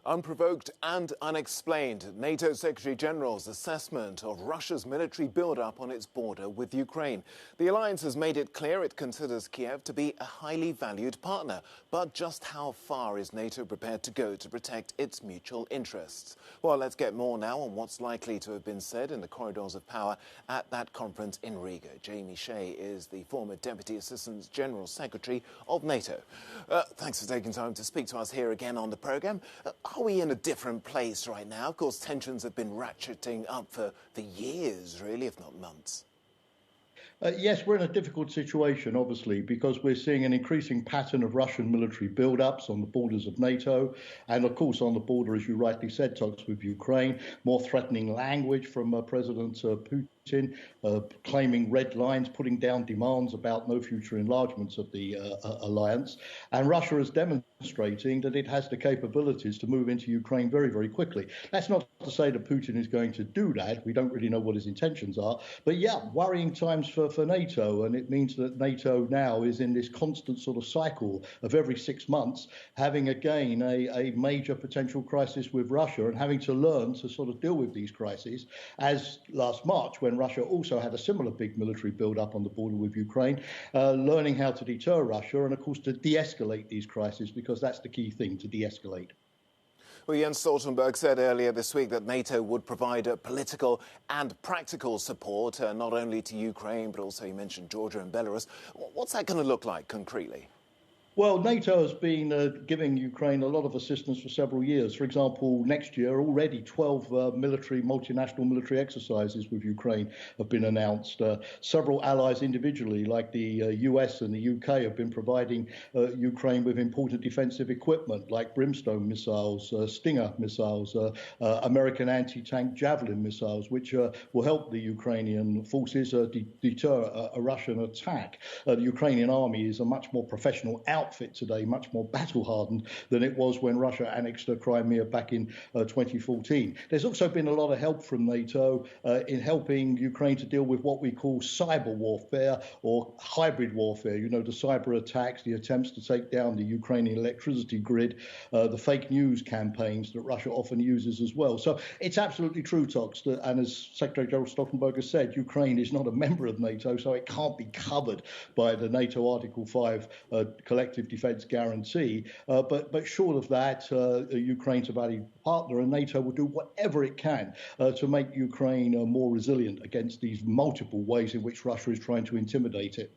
Unprovoked and unexplained, NATO Secretary-General's assessment of Russia's military build-up on its border with Ukraine. The alliance has made it clear it considers Kyiv to be a highly valued partner. But just how far is NATO prepared to go to protect its mutual interests? Well, let's get more now on what's likely to have been said in the corridors of power at that conference in Riga. Jamie Shea is the former Deputy Assistant General Secretary of NATO. Thanks for taking time to speak to us here again on the programme. Are we in a different place right now? Of course, tensions have been ratcheting up for years, really, if not months. Yes, we're in a difficult situation, obviously, because we're seeing an increasing pattern of Russian military build-ups on the borders of NATO and, of course, on the border, as you rightly said, talks with Ukraine, more threatening language from President Putin, claiming red lines, putting down demands about no future enlargements of the alliance. And Russia is demonstrating that it has the capabilities to move into Ukraine very, very quickly. That's not to say that Putin is going to do that. We don't really know what his intentions are. But yeah, worrying times for NATO, and it means that NATO now is in this constant sort of cycle of every 6 months having again a major potential crisis with Russia and having to learn to sort of deal with these crises, as last March when Russia also had a similar big military build-up on the border with Ukraine, learning how to deter Russia and, of course, to de-escalate these crises, because that's the key thing, to de-escalate. Well, Jens Stoltenberg said earlier this week that NATO would provide political and practical support, not only to Ukraine, but also, you mentioned Georgia and Belarus. What's that going to look like concretely? Well, NATO has been giving Ukraine a lot of assistance for several years. For example, next year, already 12 multinational military exercises with Ukraine have been announced. Several allies individually, like the US and the UK, have been providing Ukraine with important defensive equipment, like Brimstone missiles, Stinger missiles, American anti-tank Javelin missiles, which will help the Ukrainian forces deter a Russian attack. The Ukrainian army is a much more professional outfit today, much more battle-hardened than it was when Russia annexed Crimea back in 2014. There's also been a lot of help from NATO in helping Ukraine to deal with what we call cyber warfare or hybrid warfare. You know, the cyber attacks, the attempts to take down the Ukrainian electricity grid, the fake news campaigns that Russia often uses as well. So it's absolutely true, Tox, and as Secretary General Stoltenberg has said, Ukraine is not a member of NATO, so it can't be covered by the NATO Article 5 collective defence guarantee. But short of that, Ukraine's a valued partner, and NATO will do whatever it can to make Ukraine more resilient against these multiple ways in which Russia is trying to intimidate it.